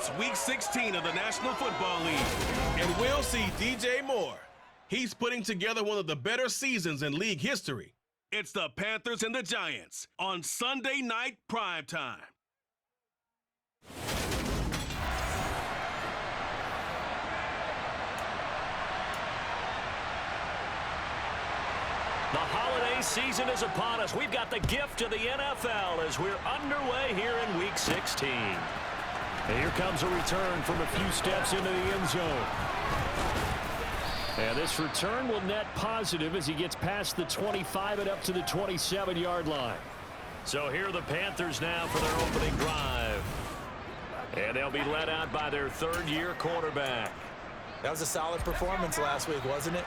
It's Week 16 of the National Football League, and we'll see DJ Moore. He's putting together one of the better seasons in league history. It's the Panthers and the Giants on Sunday Night Primetime. The holiday season is upon us. We've got the gift of the NFL as we're underway here in Week 16. And here comes a return from a few steps into the end zone. And this return will net positive as he gets past the 25 and up to the 27-yard line. So here are the Panthers now for their opening drive. And they'll be led out by their third-year quarterback. That was a solid performance last week, wasn't it?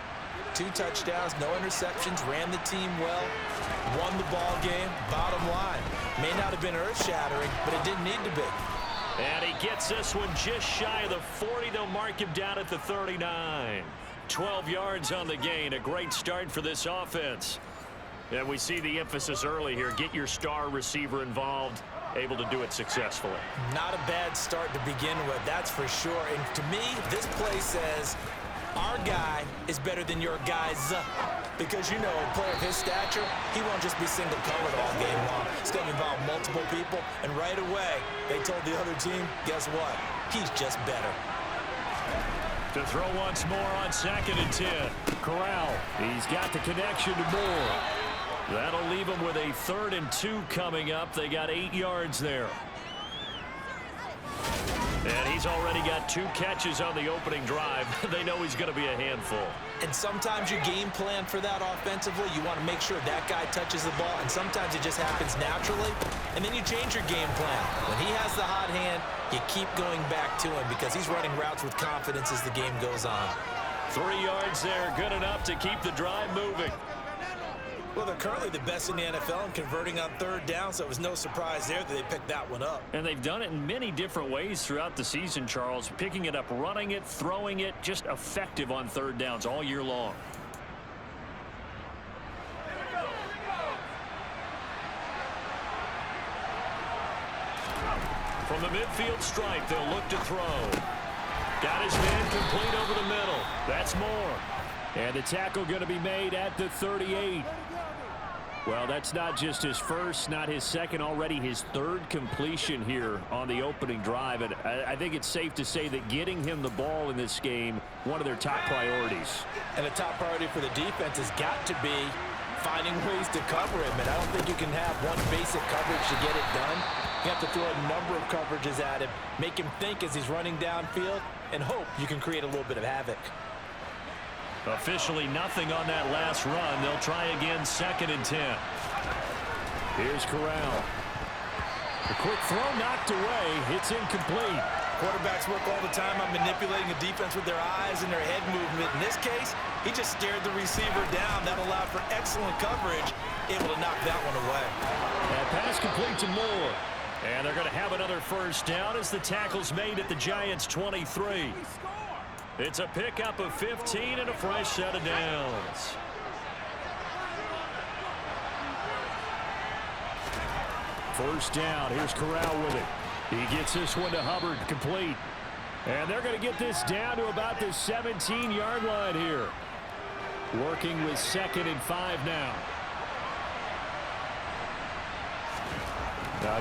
2 touchdowns, no interceptions, ran the team well, won the ball game. Bottom line, may not have been earth-shattering, but it didn't need to be. And he gets this one just shy of the 40. They'll mark him down at the 39. 12 yards on the gain. A great start for this offense. And we see the emphasis early here. Get your star receiver involved. Able to do it successfully. Not a bad start to begin with, that's for sure. And to me, this play says our guy is better than your guys. Because, you know, a player of his stature, he won't just be single-covered all game long. It's going to involve multiple people. And right away, they told the other team, guess what? He's just better. To throw once more on 2nd and 10. Corral, he's got the connection to Moore. That'll leave him with a 3rd and 2 coming up. They got 8 yards there. And he's already got 2 catches on the opening drive. They know he's going to be a handful. And sometimes you game plan for that offensively. You want to make sure that guy touches the ball, and sometimes it just happens naturally. And then you change your game plan. When he has the hot hand, you keep going back to him because he's running routes with confidence as the game goes on. 3 yards there, good enough to keep the drive moving. Well, they're currently the best in the NFL in converting on 3rd down, so it was no surprise there that they picked that one up. And they've done it in many different ways throughout the season, Charles. Picking it up, running it, throwing it, just effective on 3rd downs all year long. From the midfield stripe, they'll look to throw. Got his man complete over the middle. That's Moore. And the tackle going to be made at the 38. Well, that's not just his first, not his second, already his 3rd completion here on the opening drive. And I think it's safe to say that getting him the ball in this game, one of their top priorities. And the top priority for the defense has got to be finding ways to cover him. And I don't think you can have one basic coverage to get it done. You have to throw a number of coverages at him, make him think as he's running downfield, and hope you can create a little bit of havoc. Officially nothing on that last run. They'll try again, 2nd and 10. Here's Corral. The quick throw knocked away. It's incomplete. Quarterbacks work all the time on manipulating a defense with their eyes and their head movement. In this case, he just stared the receiver down. That allowed for excellent coverage, able to knock that one away. That pass complete to Moore. And they're going to have another 1st down as the tackle's made at the Giants' 23. It's a pickup of 15 and a fresh set of downs. First down. Here's Corral with it. He gets this one to Hubbard, complete. And they're going to get this down to about the 17-yard line here. Working with 2nd and 5 now.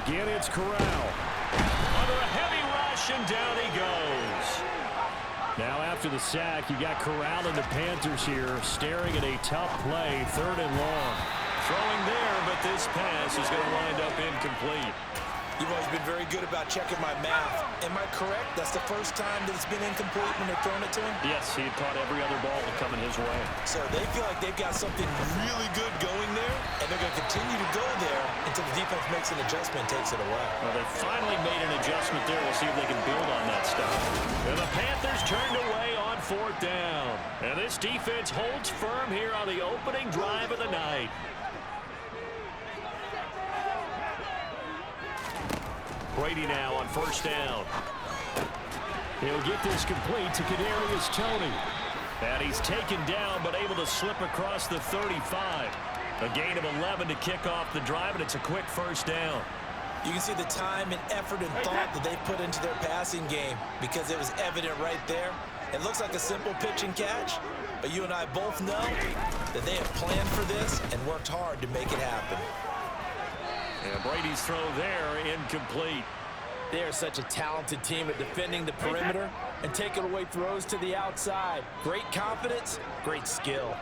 Again, it's Corral. Under a heavy rush, and down he goes. Now after the sack, you got Corral and the Panthers here staring at a tough play, 3rd and long. Throwing there, but this pass is going to wind up incomplete. You've always been very good about checking my math. Am I correct? That's the first time that it's been incomplete when they're throwing it to him? Yes, he had caught every other ball coming his way. So they feel like they've got something really good going there, and they're going to continue to go there until the defense makes an adjustment and takes it away. Well, they finally made an adjustment there. We'll see if they can build on that stuff. And the Panthers turned away on 4th down. And this defense holds firm here on the opening drive of the night. Brady now on 1st down. He'll get this complete to Kadarius Toney. And he's taken down but able to slip across the 35. A gain of 11 to kick off the drive, and it's a quick 1st down. You can see the time and effort and thought that they put into their passing game because it was evident right there. It looks like a simple pitch and catch, but you and I both know that they have planned for this and worked hard to make it happen. And Brady's throw there, incomplete. They are such a talented team at defending the perimeter and taking away throws to the outside. Great confidence, great skill.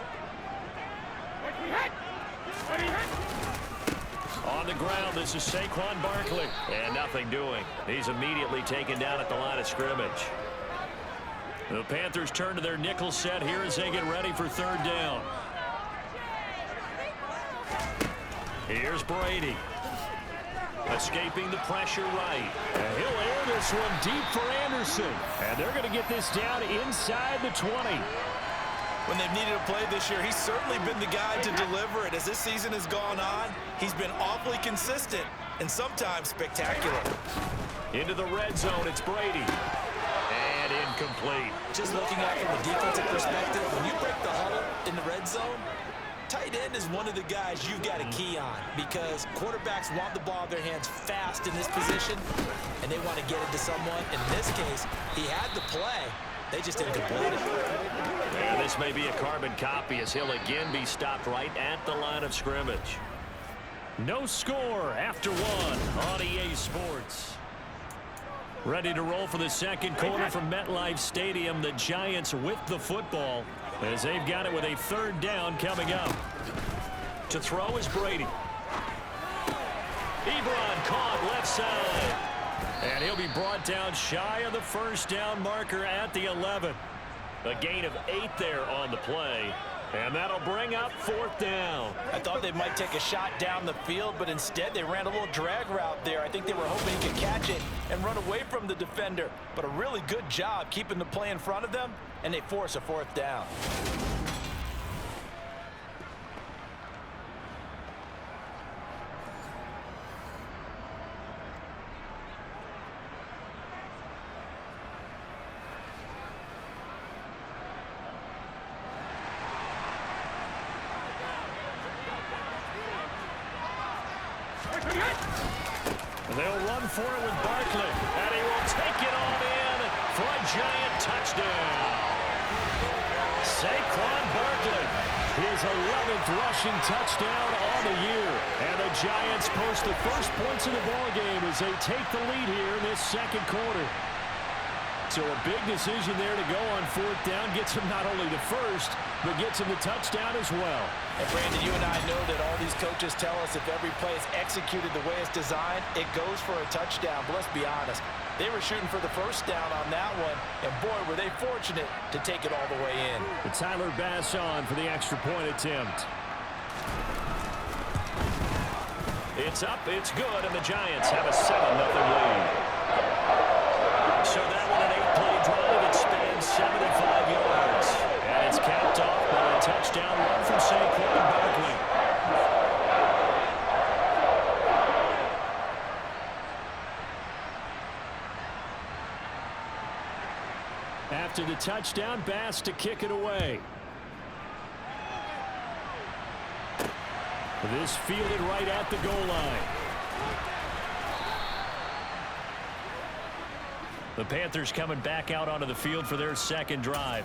On the ground, this is Saquon Barkley. And nothing doing. He's immediately taken down at the line of scrimmage. The Panthers turn to their nickel set here as they get ready for third down. Here's Brady. Escaping the pressure right. And he'll air this one deep for Anderson. And they're going to get this down inside the 20. When they've needed a play this year, he's certainly been the guy to deliver it. As this season has gone on, he's been awfully consistent and sometimes spectacular. Into the red zone, it's Brady. And incomplete. Just looking at it from a defensive perspective, when you break the huddle in the red zone, tight end is one of the guys you've got to key on because quarterbacks want the ball in their hands fast in this position, and they want to get it to someone. In this case, he had the play. They just didn't complete it. Yeah, this may be a carbon copy as he'll again be stopped right at the line of scrimmage. No score after one on EA Sports. Ready to roll for the second quarter from MetLife Stadium. The Giants with the football as they've got it with a third down coming up. To throw is Brady. Ebron caught left side. And he'll be brought down shy of the first down marker at the 11. A gain of 8 there on the play. And that'll bring up fourth down. I thought they might take a shot down the field, but instead they ran a little drag route there. I think they were hoping he could catch it and run away from the defender. But a really good job keeping the play in front of them, and they force a fourth down. They'll run for it with Barkley, and he will take it on in for a Giant touchdown. Saquon Barkley, his 11th rushing touchdown on the year. And the Giants post the first points of the ballgame as they take the lead here in this second quarter. So a big decision there to go on fourth down. Gets him not only the first, but gets him the touchdown as well. And Brandon, you and I know that all these coaches tell us if every play is executed the way it's designed, it goes for a touchdown. But let's be honest, they were shooting for the first down on that one, and boy, were they fortunate to take it all the way in. Tyler Bass on for the extra point attempt. It's up, it's good, and the Giants have a 7-0 lead. So that one an 8-play drive. It spans 75 yards. And it's capped off by a touchdown run from Saquon Barkley. After the touchdown, Bass to kick it away. This fielded right at the goal line. The Panthers coming back out onto the field for their second drive.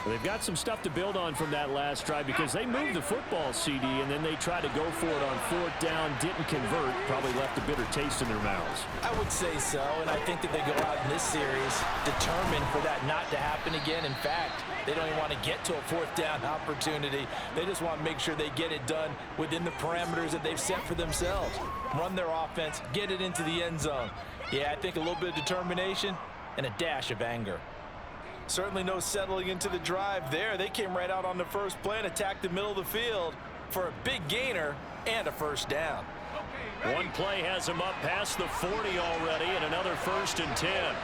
They've got some stuff to build on from that last drive because they moved the football, CD, and then they tried to go for it on fourth down, didn't convert, probably left a bitter taste in their mouths. I would say so, and I think that they go out in this series determined for that not to happen again. In fact, they don't even want to get to a fourth down opportunity. They just want to make sure they get it done within the parameters that they've set for themselves. Run their offense, get it into the end zone. Yeah, I think a little bit of determination and a dash of anger. Certainly no settling into the drive there. They came right out on the first play and attacked the middle of the field for a big gainer and a first down. One play has him up past the 40 already, and another 1st and 10.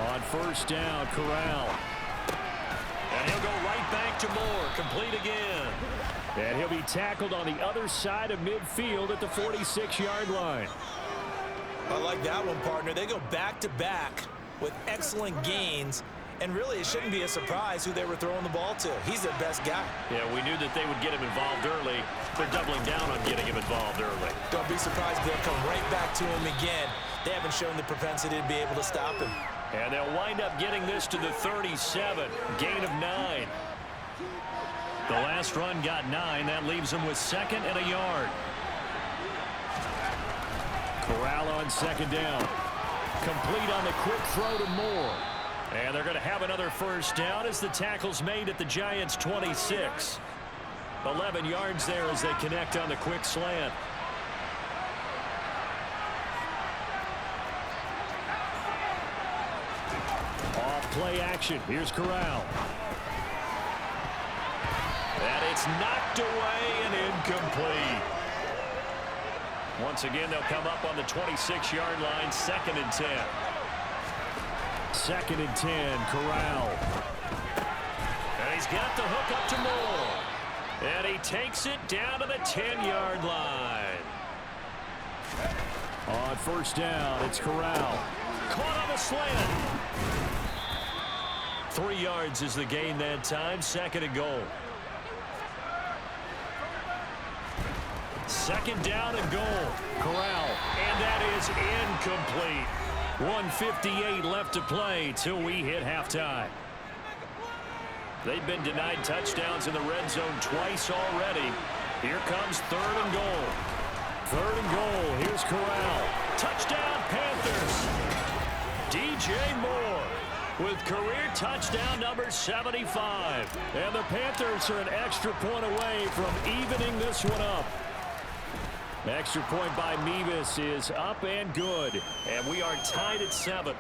On first down, Corral. And he'll go right back to Moore, complete again. And he'll be tackled on the other side of midfield at the 46-yard line. I like that one, partner. They go back-to-back with excellent gains, And really, it shouldn't be a surprise who they were throwing the ball to. He's their best guy. Yeah, we knew that they would get him involved early. They're doubling down on getting him involved early. Don't be surprised if they'll come right back to him again. They haven't shown the propensity to be able to stop him. And they'll wind up getting this to the 37. Gain of 9. The last run got 9. That leaves them with 2nd and a yard. Corral on 2nd down. Complete on the quick throw to Moore. And they're going to have another first down as the tackle's made at the Giants' 26. 11 yards there as they connect on the quick slant. Off play action. Here's Corral. And it's knocked away and incomplete. Once again, they'll come up on the 26-yard line, 2nd and 10. 2nd and 10, Corral. And he's got the hook up to Moore. And he takes it down to the 10-yard line. On first down, it's Corral. Caught on the slant. 3 yards is the gain that time, 2nd and goal. 2nd down and goal. Corral. And that is incomplete. 1:58 left to play till we hit halftime. They've been denied touchdowns in the red zone twice already. Here comes 3rd and goal. 3rd and goal. Here's Corral. Touchdown, Panthers. DJ Moore with career touchdown number 75. And the Panthers are an extra point away from evening this one up. Extra point by Mevis is up and good. And we are tied at 7.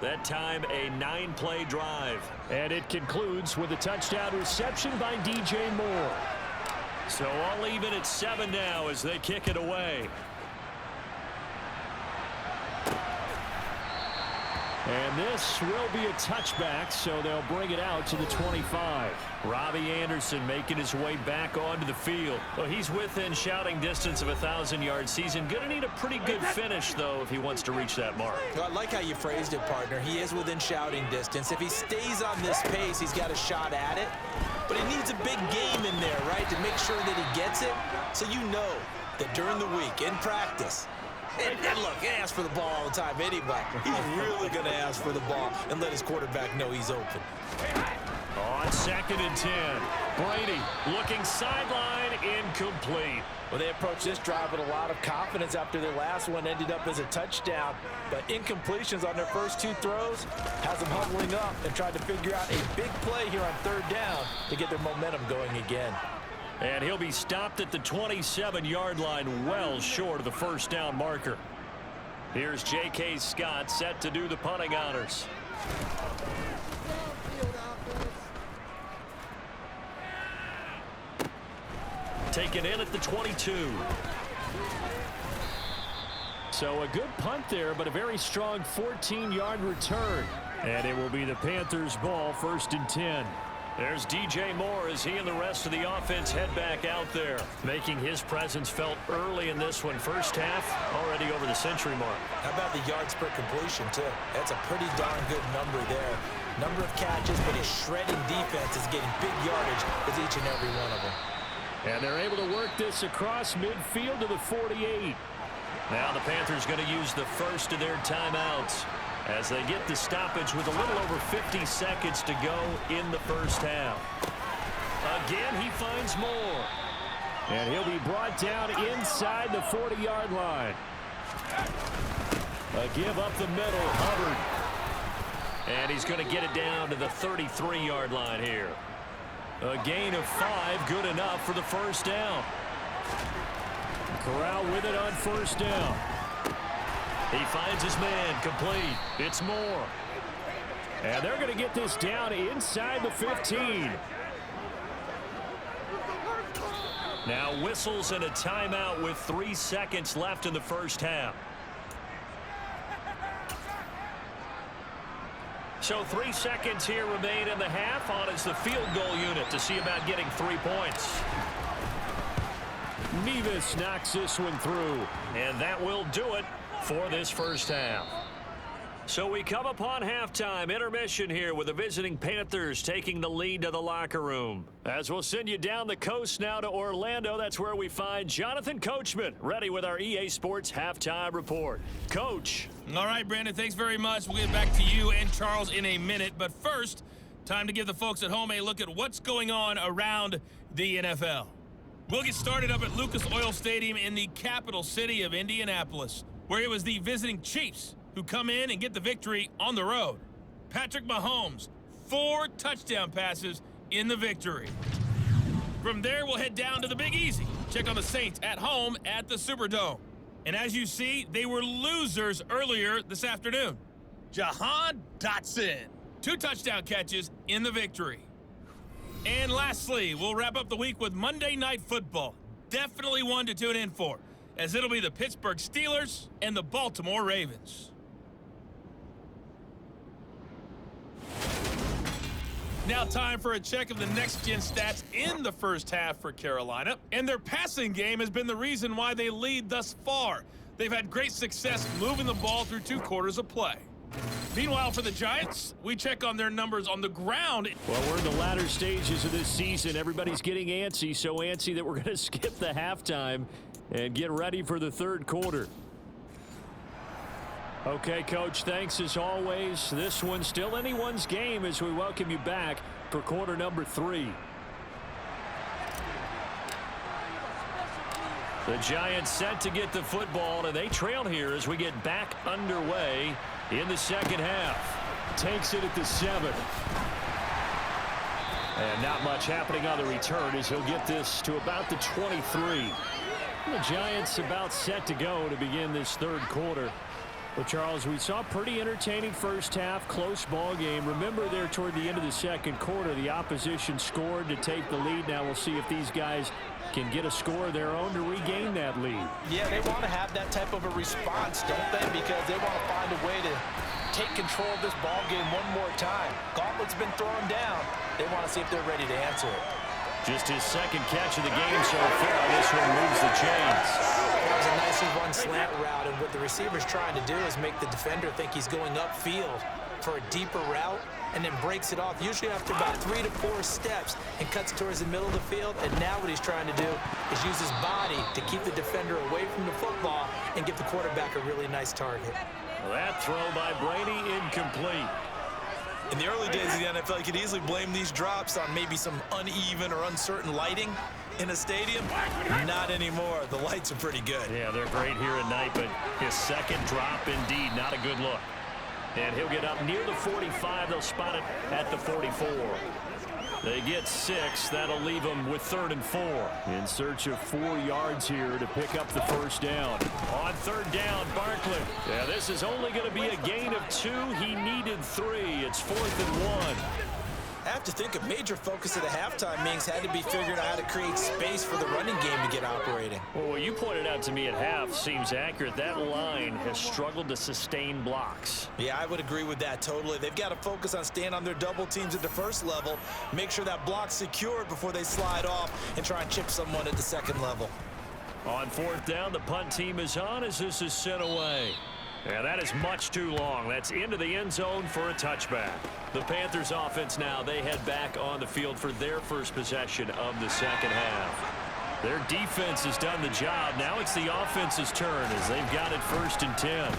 That time a 9-play drive. And it concludes with a touchdown reception by DJ Moore. So all even at 7 now as they kick it away. And this will be a touchback, so they'll bring it out to the 25. Robbie Anderson making his way back onto the field. Well, he's within shouting distance of a 1,000-yard season. Going to need a pretty good finish, though, if he wants to reach that mark. Well, I like how you phrased it, partner. He is within shouting distance. If he stays on this pace, he's got a shot at it. But he needs a big game in there, right, to make sure that he gets it. So you know that during the week, in practice, and look, he asks for the ball all the time anyway. He's really going to ask for the ball and let his quarterback know he's open. On 2nd and 10, Brady looking sideline, incomplete. Well, they approached this drive with a lot of confidence after their last one ended up as a touchdown. But incompletions on their first 2 throws has them huddling up and trying to figure out a big play here on 3rd down to get their momentum going again. And he'll be stopped at the 27-yard line, well short of the first down marker. Here's J.K. Scott set to do the punting honors. Taken in at the 22. So a good punt there, but a very strong 14-yard return. And it will be the Panthers' ball, 1st and 10. There's DJ Moore as he and the rest of the offense head back out there, making his presence felt early in this one. First half, already over the century mark. How about the yards per completion, too? That's a pretty darn good number there. Number of catches, but his shredding defense is getting big yardage with each and every one of them. And they're able to work this across midfield to the 48. Now the Panthers going to use the first of their timeouts as they get the stoppage with a little over 50 seconds to go in the first half. Again, he finds Moore. And he'll be brought down inside the 40-yard line. A give up the middle, Hubbard. And he's going to get it down to the 33-yard line here. A gain of 5, good enough for the first down. Corral with it on first down. He finds his man, complete. It's Moore. And they're going to get this down inside the 15. Now whistles and a timeout with 3 seconds left in the first half. So 3 seconds here remain in the half. On is the field goal unit to see about getting 3 points. Mevis knocks this one through. And that will do it for this first half. So we come upon halftime intermission here with the visiting Panthers taking the lead to the locker room. As we'll send you down the coast now to Orlando, that's where we find Jonathan Coachman ready with our EA Sports halftime report. Coach. All right, Brandon, thanks very much. We'll get back to you and Charles in a minute. But first, time to give the folks at home a look at what's going on around the NFL. We'll get started up at Lucas Oil Stadium in the capital city of Indianapolis, where it was the visiting Chiefs who come in and get the victory on the road. Patrick Mahomes, 4 touchdown passes in the victory. From there, we'll head down to the Big Easy. Check on the Saints at home at the Superdome. And as you see, they were losers earlier this afternoon. Jahan Dotson, 2 touchdown catches in the victory. And lastly, we'll wrap up the week with Monday Night Football. Definitely one to tune in for, as it'll be the Pittsburgh Steelers and the Baltimore Ravens. Now time for a check of the next-gen stats in the first half for Carolina. And their passing game has been the reason why they lead thus far. They've had great success moving the ball through 2 quarters of play. Meanwhile, for the Giants, we check on their numbers on the ground. Well, we're in the latter stages of this season. Everybody's getting antsy, so antsy that we're going to skip the halftime and get ready for the third quarter. Okay, Coach, thanks as always. This one's still anyone's game as we welcome you back for quarter number 3. The Giants set to get the football, and they trail here as we get back underway in the second half. Takes it at the 7. And not much happening on the return as he'll get this to about the 23. The Giants about set to go to begin this third quarter. Well, Charles, we saw a pretty entertaining first half, close ball game. Remember there toward the end of the second quarter, the opposition scored to take the lead. Now we'll see if these guys can get a score of their own to regain that lead. Yeah, they want to have that type of a response, don't they? Because they want to find a way to take control of this ball game one more time. Gauntlet's been thrown down. They want to see if they're ready to answer it. Just his second catch of the game so far. This one moves the chains. That was a nicely run slant route, and what the receiver's trying to do is make the defender think he's going upfield for a deeper route, and then breaks it off, usually after about 3 to 4 steps, and cuts towards the middle of the field. And now what he's trying to do is use his body to keep the defender away from the football and give the quarterback a really nice target. Well, that throw by Brady incomplete. In the early days of the NFL, you could easily blame these drops on maybe some uneven or uncertain lighting in a stadium. Not anymore. The lights are pretty good. Yeah, they're great here at night, but his second drop, indeed, not a good look. And he'll get up near the 45. They'll spot it at the 44. They get 6. That'll leave them with 3rd and 4. In search of 4 yards here to pick up the first down. On 3rd down, Barkley. Yeah, this is only going to be a gain of 2. He needed 3. It's 4th and 1. I have to think a major focus of the halftime meetings had to be figuring out how to create space for the running game to get operating. Well, what you pointed out to me at half seems accurate. That line has struggled to sustain blocks. Yeah, I would agree with that totally. They've got to focus on staying on their double teams at the first level, make sure that block's secured before they slide off and try and chip someone at the second level. On 4th down, the punt team is on as this is sent away. Yeah, that is much too long. That's into the end zone for a touchback. The Panthers offense now, they head back on the field for their first possession of the second half. Their defense has done the job. Now it's the offense's turn as they've got it 1st and 10.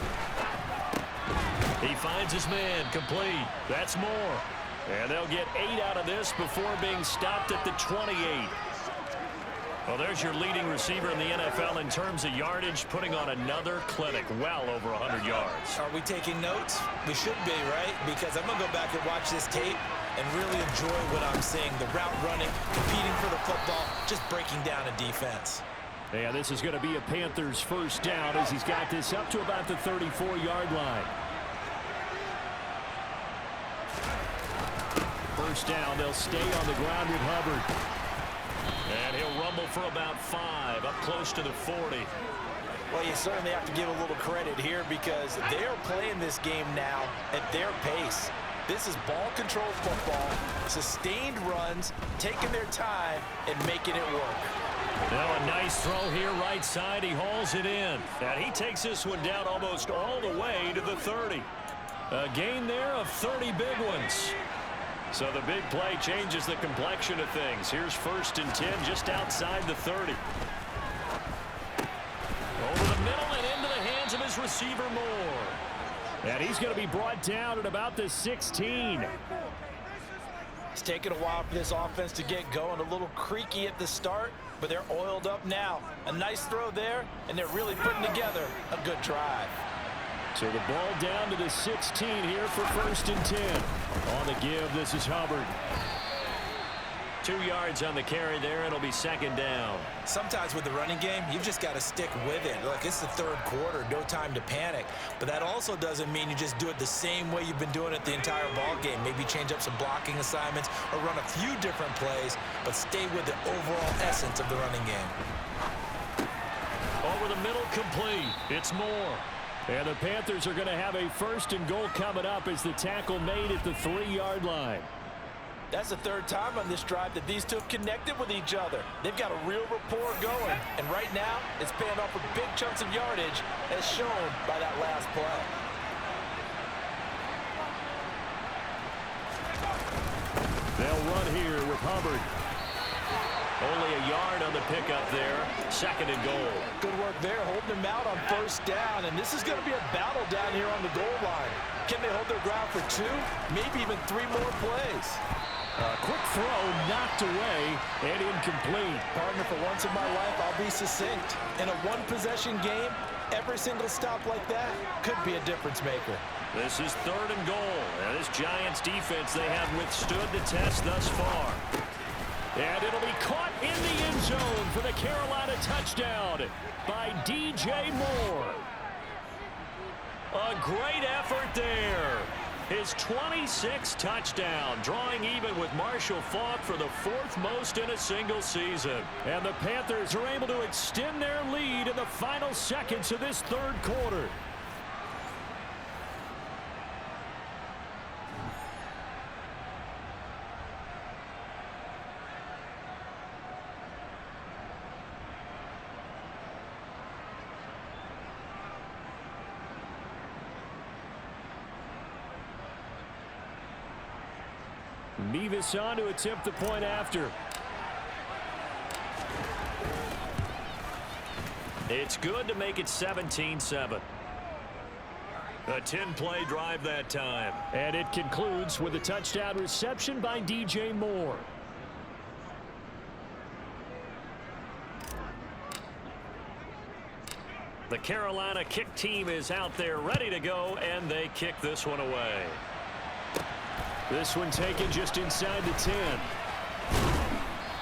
He finds his man complete. That's more. And they'll get 8 out of this before being stopped at the 28. Well, there's your leading receiver in the NFL in terms of yardage, putting on another clinic, well over 100 yards. Are we taking notes? We should be, right? Because I'm going to go back and watch this tape and really enjoy what I'm seeing. The route running, competing for the football, just breaking down a defense. Yeah, this is going to be a Panthers first down as he's got this up to about the 34-yard line. First down, they'll stay on the ground with Hubbard. And he'll rumble for about 5, up close to the 40. Well, you certainly have to give a little credit here because they're playing this game now at their pace. This is ball control football, sustained runs, taking their time and making it work. Now a nice throw here right side. He hauls it in. And he takes this one down almost all the way to the 30. A gain there of 30 big ones. So the big play changes the complexion of things. Here's 1st and 10 just outside the 30. Over the middle and into the hands of his receiver Moore. And he's going to be brought down at about the 16. It's taken a while for this offense to get going. A little creaky at the start, but they're oiled up now. A nice throw there, and they're really putting together a good drive. So the ball down to the 16 here for 1st and 10. On the give, this is Hubbard. 2 yards on the carry there. It'll be 2nd down. Sometimes with the running game, you've just got to stick with it. Look, it's the 3rd quarter, no time to panic. But that also doesn't mean you just do it the same way you've been doing it the entire ball game. Maybe change up some blocking assignments or run a few different plays, but stay with the overall essence of the running game. Over the middle, complete. It's Moore. And the Panthers are going to have a 1st and goal coming up as the tackle made at the 3-yard line. That's the 3rd time on this drive that these two have connected with each other. They've got a real rapport going. And right now, it's paying off with big chunks of yardage, as shown by that last play. They'll run here with Hubbard. Only a yard on the pickup there. 2nd and goal. Good work there, holding them out on 1st down. And this is going to be a battle down here on the goal line. Can they hold their ground for 2, maybe even 3 more plays? A quick throw knocked away and incomplete. Partner, for once in my life, I'll be succinct. In a one-possession game, every single stop like that could be a difference maker. This is 3rd and goal. And this Giants defense, they have withstood the test thus far. And it'll be caught in the end zone for the Carolina touchdown by DJ Moore. A great effort there. His 26th touchdown, drawing even with Marshall Faulk for the 4th most in a single season. And the Panthers are able to extend their lead in the final seconds of this 3rd quarter. Mevis on to attempt the point after. It's good to make it 17-7. A 10-play drive that time. And it concludes with a touchdown reception by DJ Moore. The Carolina kick team is out there ready to go, and they kick this one away. This one taken just inside the 10.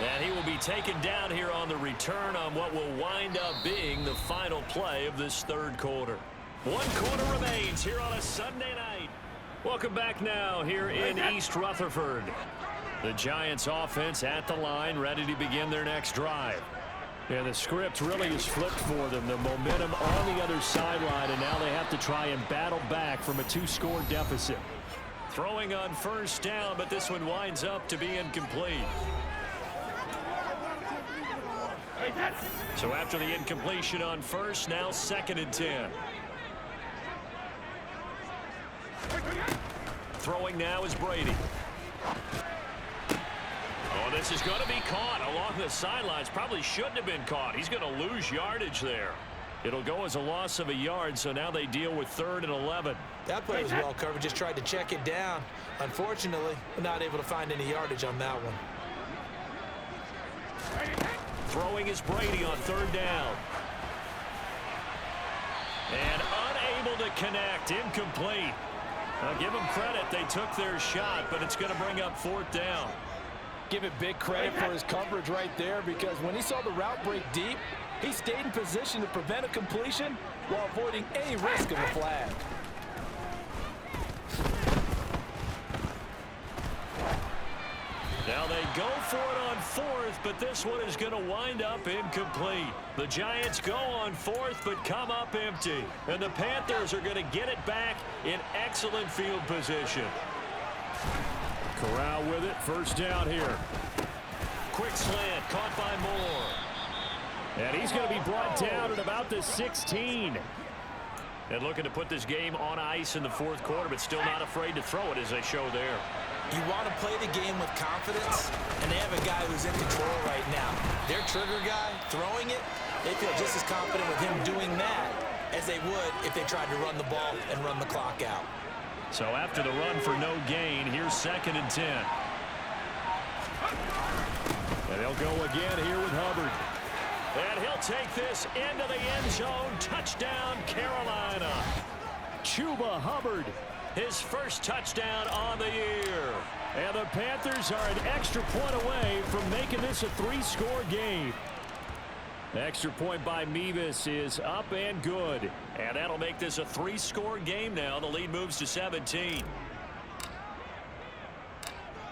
And he will be taken down here on the return on what will wind up being the final play of this 3rd quarter. 1 quarter remains here on a Sunday night. Welcome back now here in East Rutherford. The Giants offense at the line, ready to begin their next drive. And the script really is flipped for them. The momentum on the other sideline, and now they have to try and battle back from a 2-score deficit. Throwing on 1st down, but this one winds up to be incomplete. So after the incompletion on 1st, now 2nd and 10. Throwing now is Brady. Oh, this is going to be caught along the sidelines. Probably shouldn't have been caught. He's going to lose yardage there. It'll go as a loss of a yard, so now they deal with 3rd and 11. That play was well covered. Just tried to check it down. Unfortunately, we're not able to find any yardage on that one. Throwing is Brady on 3rd down. And unable to connect. Incomplete. I'll give them credit. They took their shot, but it's going to bring up 4th down. Give it big credit for his coverage right there, because when he saw the route break deep, he stayed in position to prevent a completion while avoiding any risk of a flag. Now they go for it on 4th, but this one is going to wind up incomplete. The Giants go on 4th, but come up empty. And the Panthers are going to get it back in excellent field position. Corral with it. 1st down here. Quick slant, caught by Moore. And he's going to be brought down at about the 16. And looking to put this game on ice in the fourth quarter, but still not afraid to throw it as they show there. You want to play the game with confidence, and they have a guy who's in control right now. Their trigger guy, throwing it, they feel just as confident with him doing that as they would if they tried to run the ball and run the clock out. So after the run for no gain, here's 2nd and 10. And they'll go again here with Hubbard. And he'll take this into the end zone. Touchdown, Carolina. Chuba Hubbard, his first touchdown on the year. And the Panthers are an extra point away from making this a 3-score game. Extra point by Mevis is up and good. And that'll make this a 3-score game now. The lead moves to 17.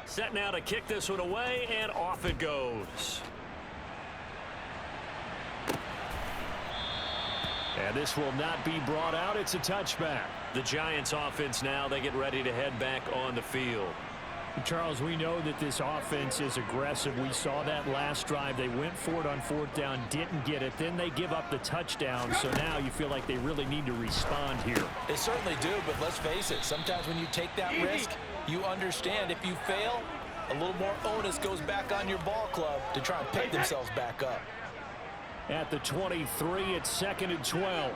Set now to kick this one away, and off it goes. And this will not be brought out. It's a touchback. The Giants offense now, they get ready to head back on the field. Charles, we know that this offense is aggressive. We saw that last drive. They went for it on 4th down, didn't get it. Then they give up the touchdown. So now you feel like they really need to respond here. They certainly do, but let's face it. Sometimes when you take that risk, you understand if you fail, a little more onus goes back on your ball club to try and pick themselves back up. At the 23, it's 2nd and 12.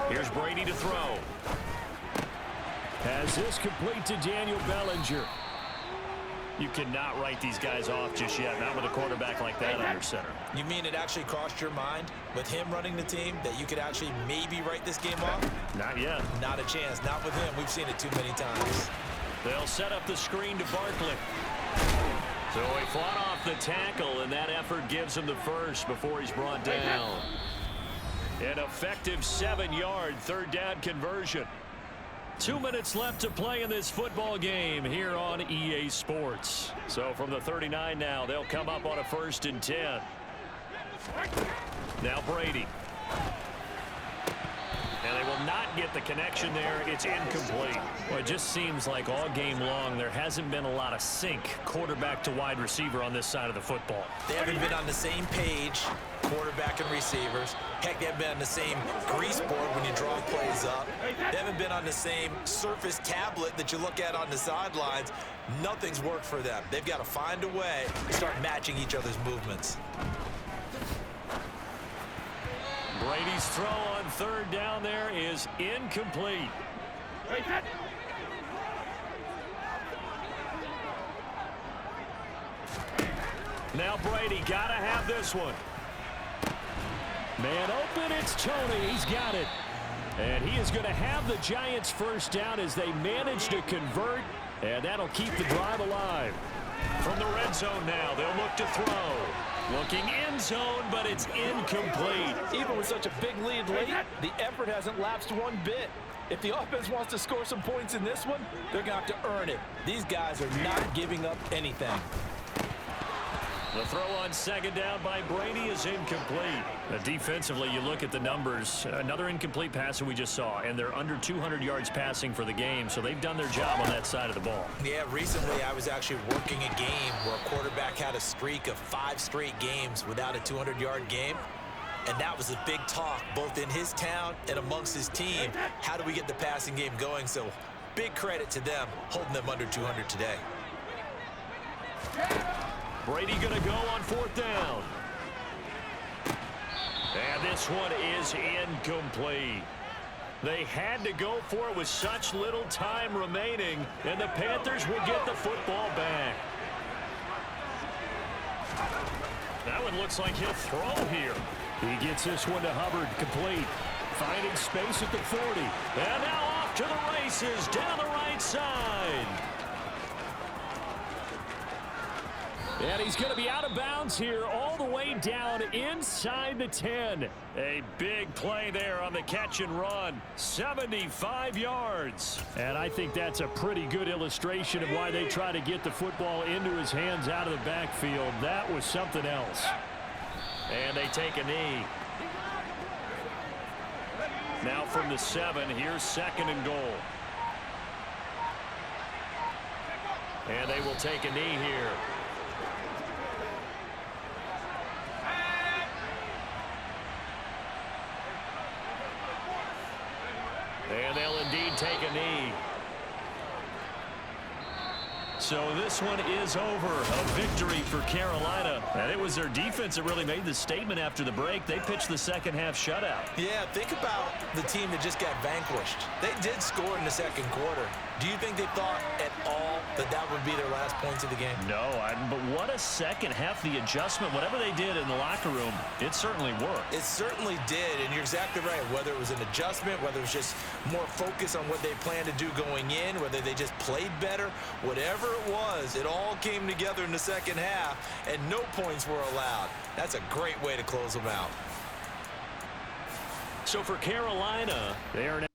Here's Brady to throw. Has this complete to Daniel Bellinger. You cannot write these guys off just yet, not with a quarterback like that under center. You mean it actually crossed your mind with him running the team that you could actually maybe write this game off? Not yet. Not a chance. Not with him. We've seen it too many times. They'll set up the screen to Barkley. So he fought off the tackle, and that effort gives him the first before he's brought down. An effective 7-yard 3rd down conversion. 2 minutes left to play in this football game here on EA Sports. So from the 39 now, they'll come up on a 1st and 10. Now Brady. And they will not get the connection there. It's incomplete. Well, it just seems like all game long there hasn't been a lot of sync quarterback to wide receiver on this side of the football. They haven't been on the same page, quarterback and receivers. Heck, they haven't been on the same grease board when you draw plays up. They haven't been on the same surface tablet that you look at on the sidelines. Nothing's worked for them. They've got to find a way to start matching each other's movements. Brady's throw on 3rd down there is incomplete. Now Brady got to have this one. Man open, it's Tony. He's got it. And he is going to have the Giants' 1st down as they manage to convert, and that'll keep the drive alive. From the red zone now, they'll look to throw. Looking end zone, but it's incomplete. Even with such a big lead late, the effort hasn't lapsed one bit. If the offense wants to score some points in this one, they're going to have to earn it. These guys are not giving up anything. The throw on 2nd down by Brady is incomplete. Defensively, you look at the numbers. Another incomplete pass that we just saw, and they're under 200 yards passing for the game, so they've done their job on that side of the ball. Yeah, recently I was actually working a game where a quarterback had a streak of 5 straight games without a 200-yard game. And that was a big talk, both in his town and amongst his team. How do we get the passing game going? So big credit to them holding them under 200 today. Brady going to go on 4th down. And this one is incomplete. They had to go for it with such little time remaining, and the Panthers will get the football back. That one looks like he'll throw here. He gets this one to Hubbard, complete. Finding space at the 40. And now off to the races down the right side. And he's going to be out of bounds here all the way down inside the 10. A big play there on the catch and run. 75 yards. And I think that's a pretty good illustration of why they try to get the football into his hands out of the backfield. That was something else. And they take a knee. Now from the 7, here's 2nd and goal. And they will take a knee here. take a knee. So this one is over. A victory for Carolina. And it was their defense that really made the statement after the break. They pitched the second half shutout. Yeah, think about the team that just got vanquished. They did score in the second quarter. Do you think they thought at all that that would be their last points of the game? No, but what a second half. The adjustment, whatever they did in the locker room, it certainly worked. It certainly did, and you're exactly right. Whether it was an adjustment, whether it was just more focus on what they planned to do going in, whether they just played better, whatever it was, it all came together in the second half, and no points were allowed. That's a great way to close them out. So for Carolina, they are now